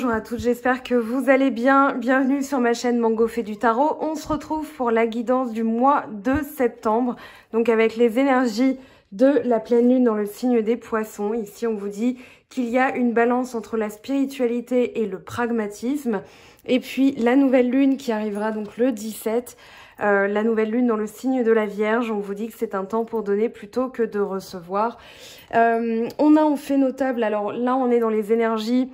bonjour à toutes, j'espère que vous allez bien. Bienvenue sur ma chaîne Mango fait du tarot. On se retrouve pour la guidance du mois de septembre, donc avec les énergies de la pleine lune dans le signe des poissons. Ici, on vous dit qu'il y a une balance entre la spiritualité et le pragmatisme. Et puis, la nouvelle lune qui arrivera donc le 17, la nouvelle lune dans le signe de la Vierge. On vous dit que c'est un temps pour donner plutôt que de recevoir. On a en fait notable, alors là, on est dans les énergies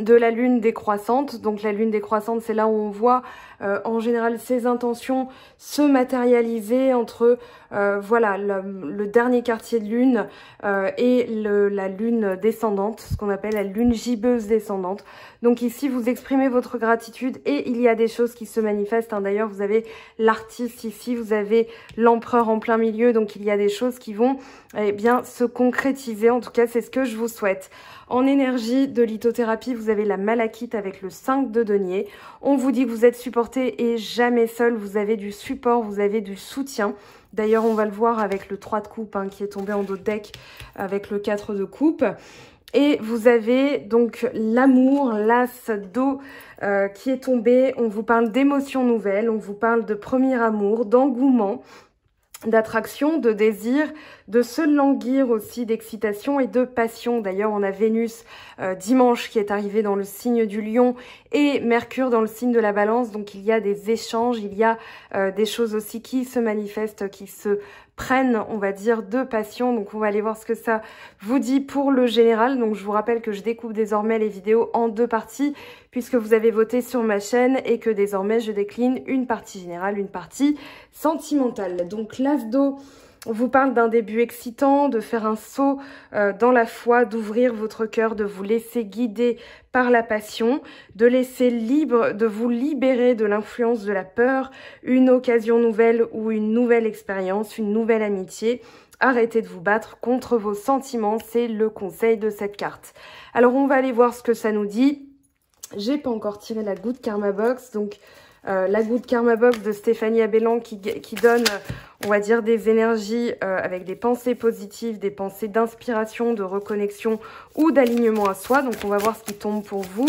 de la lune décroissante. Donc la lune décroissante, c'est là où on voit en général ses intentions se matérialiser entre voilà le dernier quartier de lune et la lune descendante, ce qu'on appelle la lune gibbeuse descendante. Donc ici, vous exprimez votre gratitude et il y a des choses qui se manifestent, hein. D'ailleurs, vous avez l'artiste ici, vous avez l'empereur en plein milieu, donc il y a des choses qui vont bien se concrétiser. En tout cas, c'est ce que je vous souhaite. En énergie de lithothérapie, vous avez la malachite avec le 5 de denier. On vous dit que vous êtes supporté et jamais seul. Vous avez du support, vous avez du soutien. D'ailleurs, on va le voir avec le 3 de coupe qui est tombé en dos de deck avec le 4 de coupe. Et vous avez donc l'amour, l'as d'eau qui est tombé. On vous parle d'émotions nouvelles, on vous parle de premier amour, d'engouement, d'attraction, de désir, de se languir aussi, d'excitation et de passion. D'ailleurs, on a Vénus dimanche qui est arrivé dans le signe du Lion et Mercure dans le signe de la Balance. Donc, il y a des échanges, il y a des choses aussi qui se manifestent, qui se prennent, on va dire, de passion. Donc, on va aller voir ce que ça vous dit pour le général. Donc, je vous rappelle que je découpe désormais les vidéos en deux parties puisque vous avez voté sur ma chaîne et que désormais, je décline une partie générale, une partie sentimentale. Donc, l'as d'eau, on vous parle d'un début excitant, de faire un saut dans la foi, d'ouvrir votre cœur, de vous laisser guider par la passion, de laisser libre, de vous libérer de l'influence de la peur, une occasion nouvelle ou une nouvelle expérience, une nouvelle amitié. Arrêtez de vous battre contre vos sentiments, c'est le conseil de cette carte. Alors, on va aller voir ce que ça nous dit. J'ai pas encore tiré la Good Karma Box, donc la Good Karma Box de Stéphanie Abellan qui donne, on va dire, des énergies avec des pensées positives, des pensées d'inspiration, de reconnexion ou d'alignement à soi. Donc, on va voir ce qui tombe pour vous.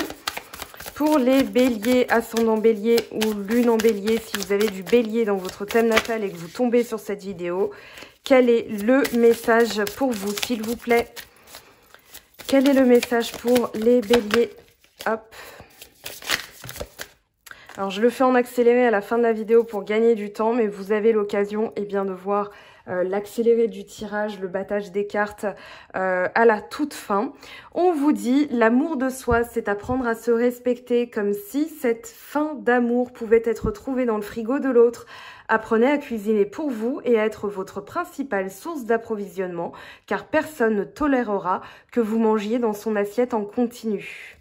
Pour les béliers, ascendant bélier ou lune en bélier, si vous avez du bélier dans votre thème natal et que vous tombez sur cette vidéo, quel est le message pour vous, s'il vous plaît? Quel est le message pour les béliers? Hop. Alors, je le fais en accéléré à la fin de la vidéo pour gagner du temps, mais vous avez l'occasion de voir l'accéléré du tirage, le battage des cartes à la toute fin. On vous dit, l'amour de soi, c'est apprendre à se respecter comme si cette fin d'amour pouvait être trouvée dans le frigo de l'autre. Apprenez à cuisiner pour vous et à être votre principale source d'approvisionnement, car personne ne tolérera que vous mangiez dans son assiette en continu.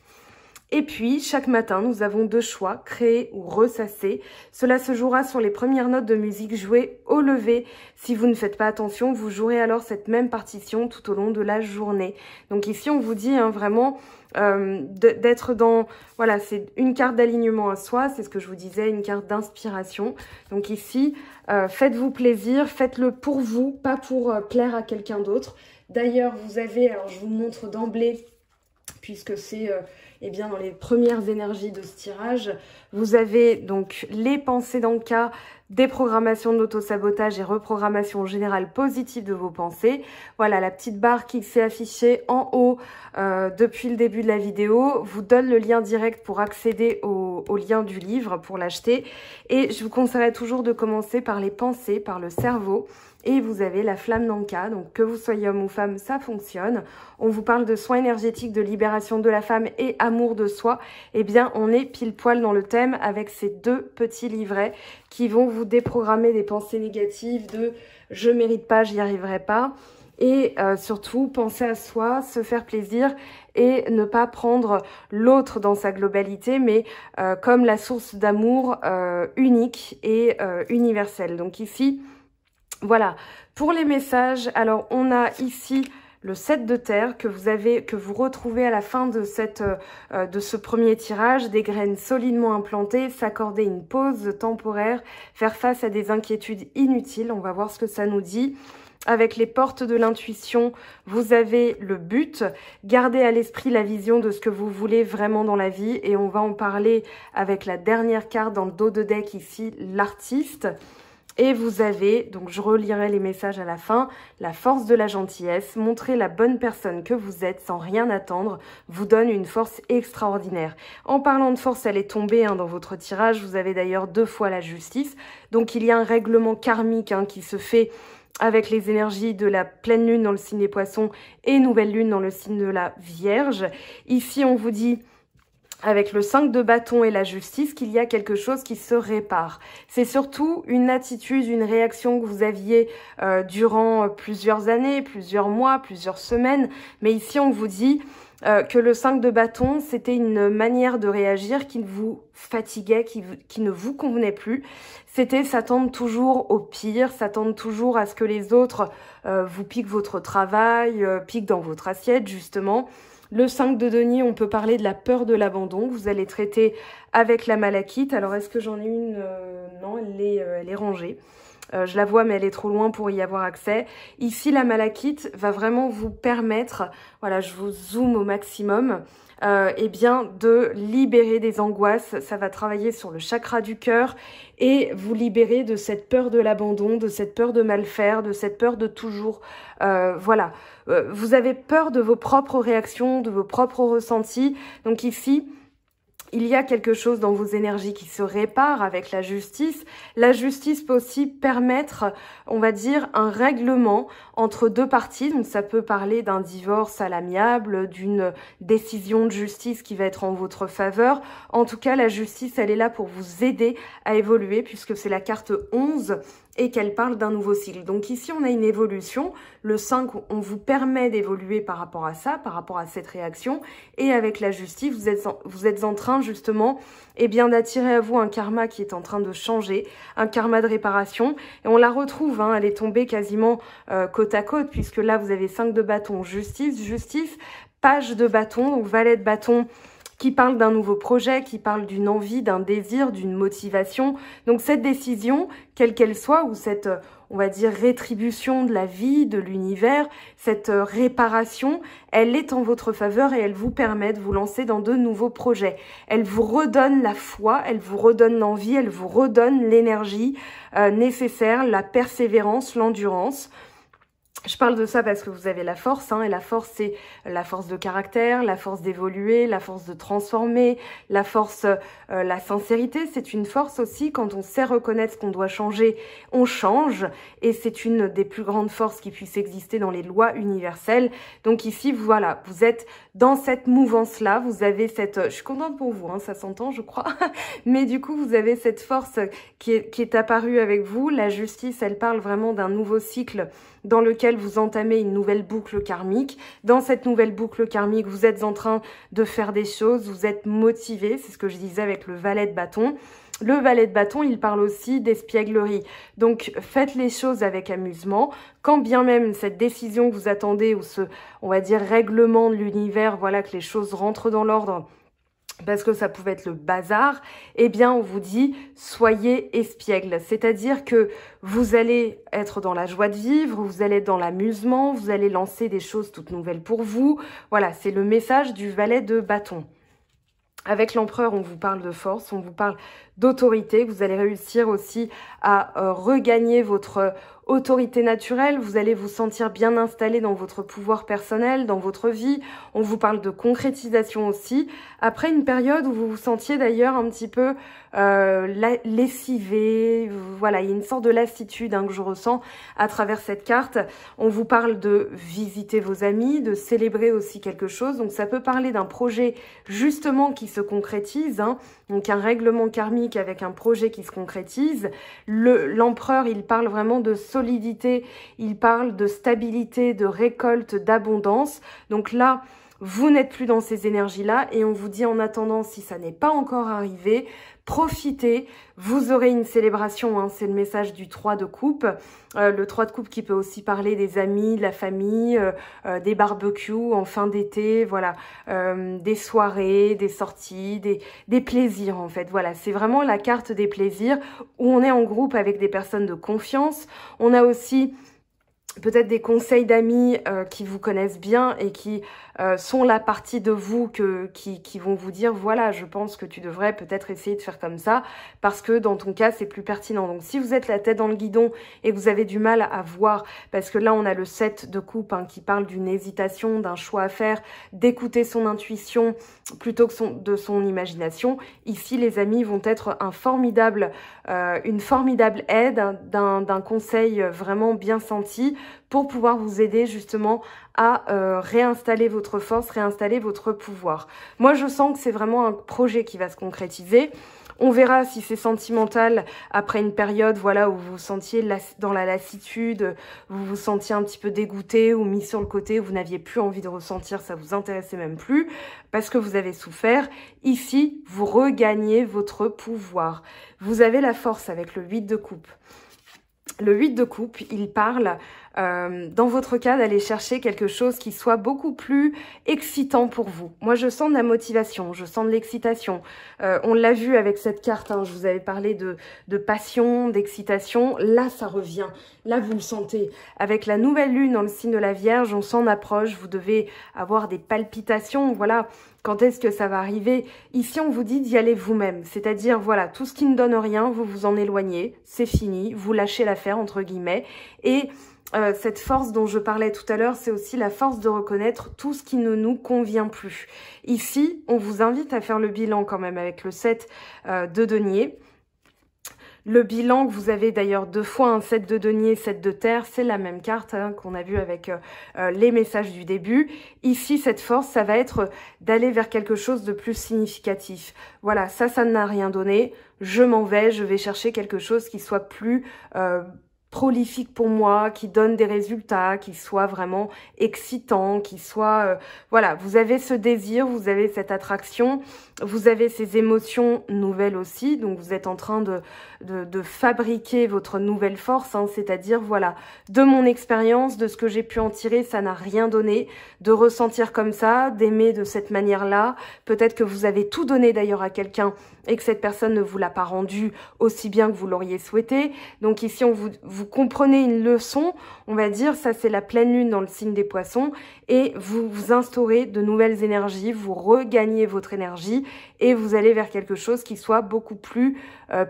Et puis, chaque matin, nous avons deux choix, créer ou ressasser. Cela se jouera sur les premières notes de musique jouées au lever. Si vous ne faites pas attention, vous jouerez alors cette même partition tout au long de la journée. Donc ici, on vous dit vraiment d'être dans... Voilà, c'est une carte d'alignement à soi, c'est ce que je vous disais, une carte d'inspiration. Donc ici, faites-vous plaisir, faites-le pour vous, pas pour plaire à quelqu'un d'autre. D'ailleurs, vous avez, alors je vous montre d'emblée, puisque c'est bien dans les premières énergies de ce tirage, vous avez donc les pensées d'Anka, déprogrammation de l'autosabotage et reprogrammation générale positive de vos pensées. Voilà, la petite barre qui s'est affichée en haut depuis le début de la vidéo vous donne le lien direct pour accéder au lien du livre, pour l'acheter. Et je vous conseillerais toujours de commencer par les pensées, par le cerveau. Et vous avez la flamme d'Anka, donc que vous soyez homme ou femme, ça fonctionne. On vous parle de soins énergétiques, de libération de la femme et amour de soi. Eh bien, on est pile poil dans le thème avec ces deux petits livrets qui vont vous déprogrammer des pensées négatives de « je mérite pas, j'y arriverai pas ». Et surtout, penser à soi, se faire plaisir et ne pas prendre l'autre dans sa globalité, mais comme la source d'amour unique et universelle. Donc ici... Voilà, pour les messages, alors on a ici le 7 de terre que vous retrouvez à la fin de ce premier tirage, des graines solidement implantées, s'accorder une pause temporaire, faire face à des inquiétudes inutiles. On va voir ce que ça nous dit. Avec les portes de l'intuition, vous avez le but. Gardez à l'esprit la vision de ce que vous voulez vraiment dans la vie. Et on va en parler avec la dernière carte dans le dos de deck ici, l'artiste. Et vous avez, donc je relirai les messages à la fin, la force de la gentillesse. Montrer la bonne personne que vous êtes sans rien attendre vous donne une force extraordinaire. En parlant de force, elle est tombée dans votre tirage. Vous avez d'ailleurs 2 fois la justice. Donc il y a un règlement karmique qui se fait avec les énergies de la pleine lune dans le signe des poissons et nouvelle lune dans le signe de la Vierge. Ici, on vous dit, avec le 5 de bâton et la justice, qu'il y a quelque chose qui se répare. C'est surtout une attitude, une réaction que vous aviez durant plusieurs années, plusieurs mois, plusieurs semaines. Mais ici, on vous dit que le 5 de bâton, c'était une manière de réagir qui vous fatiguait, qui ne vous convenait plus. C'était s'attendre toujours au pire, s'attendre toujours à ce que les autres vous piquent votre travail, piquent dans votre assiette, justement. Le 5 de denier, on peut parler de la peur de l'abandon. Vous allez traiter avec la malachite. Alors, est-ce que j'en ai une non, elle est rangée. Je la vois, mais elle est trop loin pour y avoir accès. Ici, la malachite va vraiment vous permettre, voilà, je vous zoome au maximum, eh bien, de libérer des angoisses. Ça va travailler sur le chakra du cœur et vous libérer de cette peur de l'abandon, de cette peur de mal faire, de cette peur de toujours, voilà. Vous avez peur de vos propres réactions, de vos propres ressentis. Donc ici, il y a quelque chose dans vos énergies qui se répare avec la justice. La justice peut aussi permettre, on va dire, un règlement entre 2 parties. Donc ça peut parler d'un divorce à l'amiable, d'une décision de justice qui va être en votre faveur. En tout cas, la justice, elle est là pour vous aider à évoluer puisque c'est la carte 11 et qu'elle parle d'un nouveau cycle. Donc ici, on a une évolution. Le 5, on vous permet d'évoluer par rapport à ça, par rapport à cette réaction. Et avec la justice, vous êtes en train justement d'attirer à vous un karma qui est en train de changer, un karma de réparation. Et on la retrouve, elle est tombée quasiment côte à côte, puisque là, vous avez 5 de bâton, justice, page de bâton, donc valet de bâton, qui parle d'un nouveau projet, qui parle d'une envie, d'un désir, d'une motivation. Donc cette décision, quelle qu'elle soit, ou cette, on va dire, rétribution de la vie, de l'univers, cette réparation, elle est en votre faveur et elle vous permet de vous lancer dans de nouveaux projets. Elle vous redonne la foi, elle vous redonne l'envie, elle vous redonne l'énergie nécessaire, la persévérance, l'endurance. Je parle de ça parce que vous avez la force, et la force, c'est la force de caractère, la force d'évoluer, la force de transformer, la force, la sincérité. C'est une force aussi, quand on sait reconnaître ce qu'on doit changer, on change. Et c'est une des plus grandes forces qui puisse exister dans les lois universelles. Donc ici, voilà, vous êtes dans cette mouvance-là. Vous avez cette... Je suis contente pour vous, ça s'entend, je crois. Mais du coup, vous avez cette force qui est apparue avec vous. La justice, elle parle vraiment d'un nouveau cycle dans lequel vous entamez une nouvelle boucle karmique. Dans cette nouvelle boucle karmique, vous êtes en train de faire des choses, vous êtes motivé, c'est ce que je disais avec le valet de bâton. Le valet de bâton, il parle aussi d'espièglerie. Donc, faites les choses avec amusement. Quand bien même cette décision que vous attendez ou ce, on va dire, règlement de l'univers, voilà, que les choses rentrent dans l'ordre, parce que ça pouvait être le bazar, eh bien, on vous dit, soyez espiègle. C'est-à-dire que vous allez être dans la joie de vivre, vous allez être dans l'amusement, vous allez lancer des choses toutes nouvelles pour vous. Voilà, c'est le message du valet de bâton. Avec l'empereur, on vous parle de force, on vous parle d'autorité. Vous allez réussir aussi à regagner votre autorité naturelle. Vous allez vous sentir bien installé dans votre pouvoir personnel, dans votre vie. On vous parle de concrétisation aussi. Après une période où vous vous sentiez d'ailleurs un petit peu lessivé. Voilà, il y a une sorte de lassitude que je ressens à travers cette carte. On vous parle de visiter vos amis, de célébrer aussi quelque chose. Donc ça peut parler d'un projet justement qui se concrétise, donc un règlement karmique avec un projet qui se concrétise. L'empereur, il parle vraiment de solidité, il parle de stabilité, de récolte, d'abondance. Donc là, vous n'êtes plus dans ces énergies-là et on vous dit en attendant, si ça n'est pas encore arrivé, profitez, vous aurez une célébration, c'est le message du 3 de coupe. Le 3 de coupe qui peut aussi parler des amis, de la famille, des barbecues en fin d'été, voilà, des soirées, des sorties, des plaisirs en fait. Voilà, c'est vraiment la carte des plaisirs où on est en groupe avec des personnes de confiance. On a aussi peut-être des conseils d'amis qui vous connaissent bien et qui sont la partie de vous qui vont vous dire, voilà, je pense que tu devrais peut-être essayer de faire comme ça, parce que dans ton cas, c'est plus pertinent. Donc, si vous êtes la tête dans le guidon et que vous avez du mal à voir, parce que là, on a le 7 de coupe hein, qui parle d'une hésitation, d'un choix à faire, d'écouter son intuition plutôt que de son imagination. Ici, les amis vont être une formidable aide, d'un conseil vraiment bien senti pour pouvoir vous aider justement à réinstaller votre force, réinstaller votre pouvoir. Moi, je sens que c'est vraiment un projet qui va se concrétiser. On verra si c'est sentimental après une période voilà, où vous vous sentiez dans la lassitude, vous vous sentiez un petit peu dégoûté ou mis sur le côté, où vous n'aviez plus envie de ressentir, ça vous intéressait même plus, parce que vous avez souffert. Ici, vous regagnez votre pouvoir. Vous avez la force avec le 8 de coupe. Le 8 de coupe, il parle, dans votre cas, d'aller chercher quelque chose qui soit beaucoup plus excitant pour vous. Moi, je sens de la motivation, je sens de l'excitation. On l'a vu avec cette carte, hein, je vous avais parlé de passion, d'excitation. Là, ça revient. Là, vous le sentez. Avec la nouvelle lune dans le signe de la Vierge, on s'en approche. Vous devez avoir des palpitations, voilà. Quand est-ce que ça va arriver? Ici, on vous dit d'y aller vous-même. C'est-à-dire, voilà, tout ce qui ne donne rien, vous vous en éloignez. C'est fini. Vous lâchez l'affaire, entre guillemets. Et cette force dont je parlais tout à l'heure, c'est aussi la force de reconnaître tout ce qui ne nous convient plus. Ici, on vous invite à faire le bilan quand même avec le 7 de denier. Le bilan que vous avez d'ailleurs 2 fois, un 7 de denier, 7 de terre, c'est la même carte hein, qu'on a vu avec les messages du début. Ici, cette force, ça va être d'aller vers quelque chose de plus significatif. Voilà, ça n'a rien donné. Je m'en vais, je vais chercher quelque chose qui soit plus prolifique pour moi, qui donne des résultats, qui soit vraiment excitant, qui soit... voilà, vous avez ce désir, vous avez cette attraction, vous avez ces émotions nouvelles aussi, donc vous êtes en train de fabriquer votre nouvelle force, hein, c'est-à-dire, voilà, de mon expérience, de ce que j'ai pu en tirer, ça n'a rien donné, de ressentir comme ça, d'aimer de cette manière-là, peut-être que vous avez tout donné d'ailleurs à quelqu'un et que cette personne ne vous l'a pas rendu aussi bien que vous l'auriez souhaité. Donc ici, vous comprenez une leçon, on va dire, ça c'est la pleine lune dans le signe des poissons, et vous instaurez de nouvelles énergies, vous regagnez votre énergie, et vous allez vers quelque chose qui soit beaucoup plus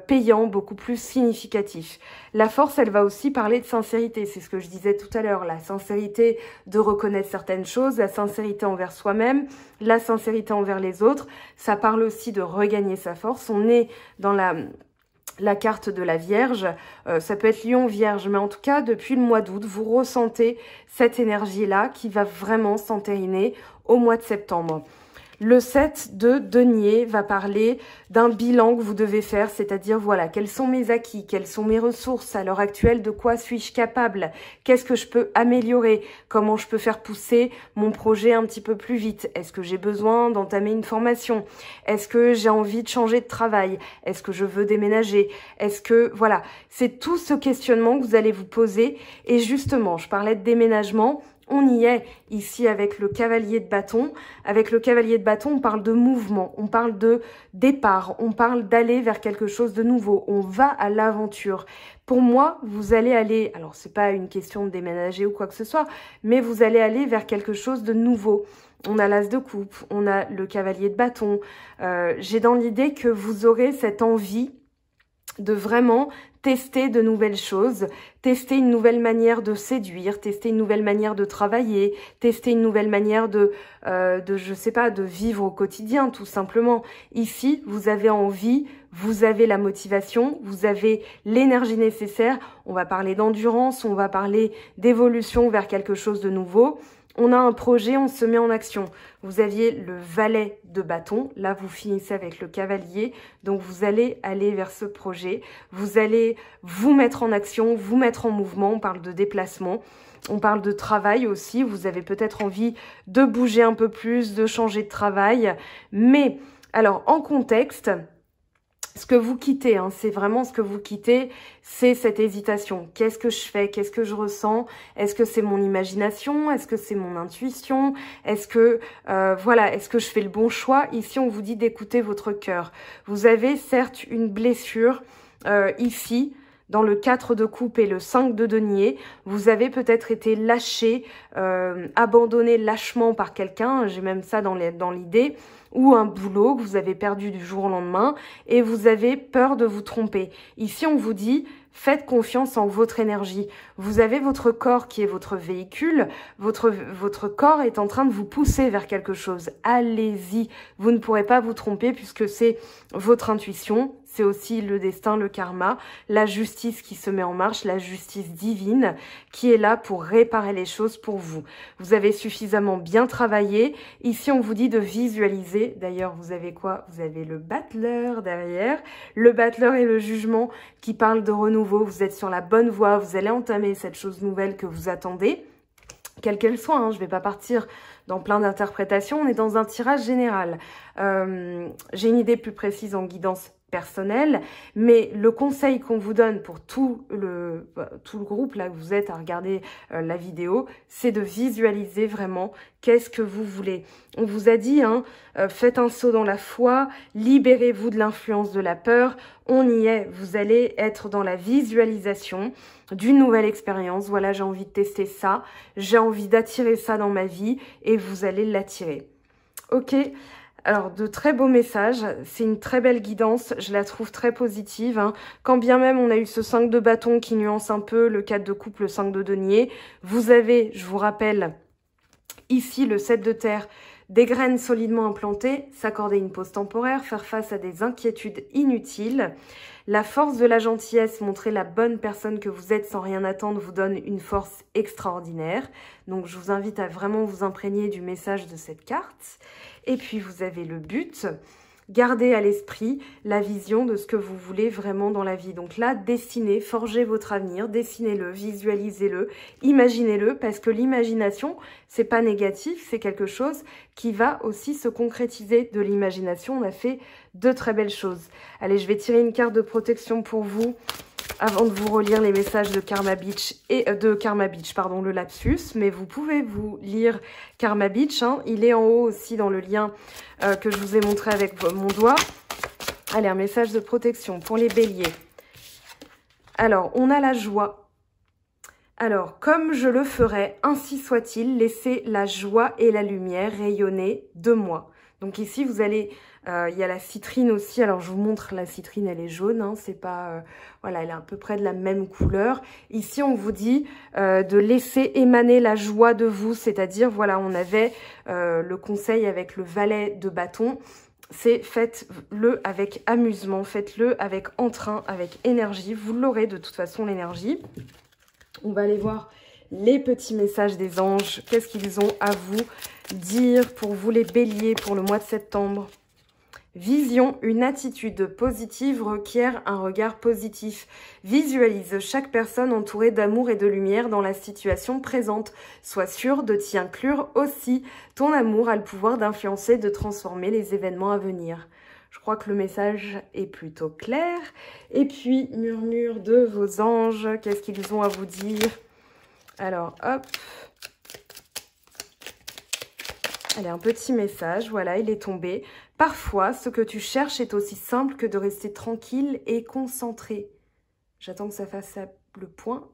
payant, beaucoup plus significatif. La force, elle va aussi parler de sincérité, c'est ce que je disais tout à l'heure, la sincérité de reconnaître certaines choses, la sincérité envers soi-même, la sincérité envers les autres, ça parle aussi de regagner sa force. On est dans la carte de la Vierge, ça peut être Lion Vierge, mais en tout cas, depuis le mois d'août, vous ressentez cette énergie-là qui va vraiment s'entériner au mois de septembre. Le 7 de denier va parler d'un bilan que vous devez faire, c'est-à-dire, voilà, quels sont mes acquis, quelles sont mes ressources à l'heure actuelle, de quoi suis-je capable, qu'est-ce que je peux améliorer, comment je peux faire pousser mon projet un petit peu plus vite, est-ce que j'ai besoin d'entamer une formation, est-ce que j'ai envie de changer de travail, est-ce que je veux déménager, est-ce que, voilà, c'est tout ce questionnement que vous allez vous poser. Et justement, je parlais de déménagement, on y est ici avec le cavalier de bâton. Avec le cavalier de bâton, on parle de mouvement, on parle de départ, on parle d'aller vers quelque chose de nouveau. On va à l'aventure. Pour moi, vous allez aller, alors c'est pas une question de déménager ou quoi que ce soit, mais vous allez aller vers quelque chose de nouveau. On a l'as de coupe, on a le cavalier de bâton. J'ai dans l'idée que vous aurez cette envie de vraiment tester de nouvelles choses, tester une nouvelle manière de séduire, tester une nouvelle manière de travailler, tester une nouvelle manière je sais pas, de vivre au quotidien, tout simplement. Ici, vous avez envie, vous avez la motivation, vous avez l'énergie nécessaire. On va parler d'endurance, on va parler d'évolution vers quelque chose de nouveau. On a un projet, on se met en action. Vous aviez le valet de bâton, là vous finissez avec le cavalier, donc vous allez aller vers ce projet, vous allez vous mettre en action, vous mettre en mouvement, on parle de déplacement, on parle de travail aussi, vous avez peut-être envie de bouger un peu plus, de changer de travail, mais alors en contexte, ce que vous quittez, hein, c'est vraiment ce que vous quittez, c'est cette hésitation. Qu'est-ce que je fais? Qu'est-ce que je ressens? Est-ce que c'est mon imagination? Est-ce que c'est mon intuition? Est-ce que, voilà, est-ce que je fais le bon choix? Ici, on vous dit d'écouter votre cœur. Vous avez certes une blessure ici, dans le 4 de coupe et le 5 de denier, vous avez peut-être été lâché, abandonné lâchement par quelqu'un, j'ai même ça dans l'idée, ou un boulot que vous avez perdu du jour au lendemain et vous avez peur de vous tromper. Ici, on vous dit, faites confiance en votre énergie. Vous avez votre corps qui est votre véhicule. Votre corps est en train de vous pousser vers quelque chose. Allez-y. Vous ne pourrez pas vous tromper puisque c'est votre intuition. C'est aussi le destin, le karma, la justice qui se met en marche, la justice divine qui est là pour réparer les choses pour vous. Vous avez suffisamment bien travaillé. Ici, on vous dit de visualiser. D'ailleurs, vous avez quoi? Vous avez le battleur derrière. Le battleur et le jugement qui parlent de renouveau. Vous êtes sur la bonne voie. Vous allez entamer cette chose nouvelle que vous attendez. Quelle qu'elle soit, hein, je ne vais pas partir dans plein d'interprétations. On est dans un tirage général. J'ai une idée plus précise en guidance personnel, mais le conseil qu'on vous donne pour tout le groupe là que vous êtes à regarder la vidéo, c'est de visualiser vraiment qu'est-ce que vous voulez. On vous a dit, hein, faites un saut dans la foi, libérez-vous de l'influence de la peur, on y est, vous allez être dans la visualisation d'une nouvelle expérience. Voilà, j'ai envie de tester ça, j'ai envie d'attirer ça dans ma vie et vous allez l'attirer. Ok. Alors, de très beaux messages, c'est une très belle guidance, je la trouve très positive. Hein. Quand bien même on a eu ce 5 de bâton qui nuance un peu, le 4 de coupe, le 5 de denier, vous avez, je vous rappelle, ici le 7 de terre, des graines solidement implantées, s'accorder une pause temporaire, faire face à des inquiétudes inutiles. La force de la gentillesse, montrer la bonne personne que vous êtes sans rien attendre, vous donne une force extraordinaire. Donc, je vous invite à vraiment vous imprégner du message de cette carte. Et puis, vous avez le but. Gardez à l'esprit la vision de ce que vous voulez vraiment dans la vie. Donc là, dessinez, forgez votre avenir, dessinez-le, visualisez-le, imaginez-le, parce que l'imagination, c'est pas négatif, c'est quelque chose qui va aussi se concrétiser. De l'imagination, on a fait de très belles choses. Allez, je vais tirer une carte de protection pour vous avant de vous relire les messages de Karma Beach et le lapsus, mais vous pouvez vous lire Karma Beach, hein, il est en haut aussi dans le lien que je vous ai montré avec mon doigt. Allez, un message de protection pour les béliers. Alors, on a la joie. Alors, comme je le ferai, ainsi soit-il, laissez la joie et la lumière rayonner de moi. Donc ici, vous allez... il y a la citrine aussi. Alors, je vous montre la citrine, elle est jaune. Hein, c'est pas... voilà, elle est à peu près de la même couleur. Ici, on vous dit de laisser émaner la joie de vous. C'est-à-dire, voilà, on avait le conseil avec le valet de bâton. C'est faites-le avec amusement, faites-le avec entrain, avec énergie. Vous l'aurez de toute façon, l'énergie. On va aller voir les petits messages des anges. Qu'est-ce qu'ils ont à vous dire pour vous les béliers pour le mois de septembre? Vision, une attitude positive requiert un regard positif. Visualise chaque personne entourée d'amour et de lumière dans la situation présente. Sois sûr de t'y inclure aussi. Ton amour a le pouvoir d'influencer, de transformer les événements à venir. Je crois que le message est plutôt clair. Et puis, murmure de vos anges, qu'est-ce qu'ils ont à vous dire? Alors, hop. Allez, un petit message, voilà, il est tombé. Parfois, ce que tu cherches est aussi simple que de rester tranquille et concentré. J'attends que ça fasse le point.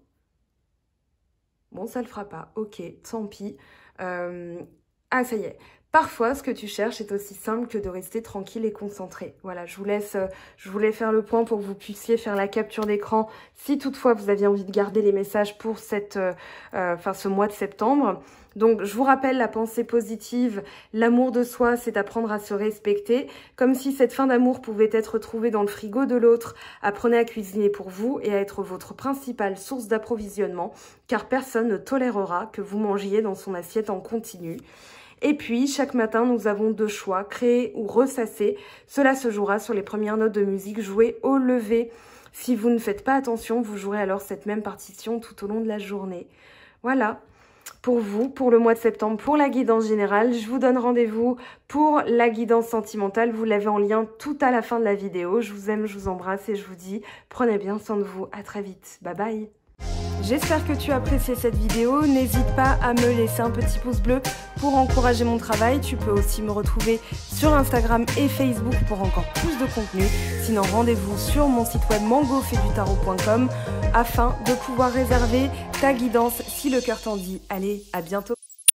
Bon, ça le fera pas. Ok, tant pis. Ah, ça y est. Parfois, ce que tu cherches est aussi simple que de rester tranquille et concentré. Voilà, je voulais faire le point pour que vous puissiez faire la capture d'écran si toutefois vous aviez envie de garder les messages pour ce mois de septembre. Donc, je vous rappelle la pensée positive, l'amour de soi, c'est apprendre à se respecter. Comme si cette fin d'amour pouvait être trouvée dans le frigo de l'autre, apprenez à cuisiner pour vous et à être votre principale source d'approvisionnement, car personne ne tolérera que vous mangiez dans son assiette en continu. Et puis, chaque matin, nous avons deux choix, créer ou ressasser. Cela se jouera sur les premières notes de musique jouées au lever. Si vous ne faites pas attention, vous jouerez alors cette même partition tout au long de la journée. Voilà, pour vous, pour le mois de septembre, pour la guidance générale. Je vous donne rendez-vous pour la guidance sentimentale. Vous l'avez en lien tout à la fin de la vidéo. Je vous aime, je vous embrasse et je vous dis, prenez bien soin de vous. À très vite. Bye bye. J'espère que tu as apprécié cette vidéo. N'hésite pas à me laisser un petit pouce bleu pour encourager mon travail. Tu peux aussi me retrouver sur Instagram et Facebook pour encore plus de contenu. Sinon, rendez-vous sur mon site web mangofaidutarot.com afin de pouvoir réserver ta guidance si le cœur t'en dit. Allez, à bientôt.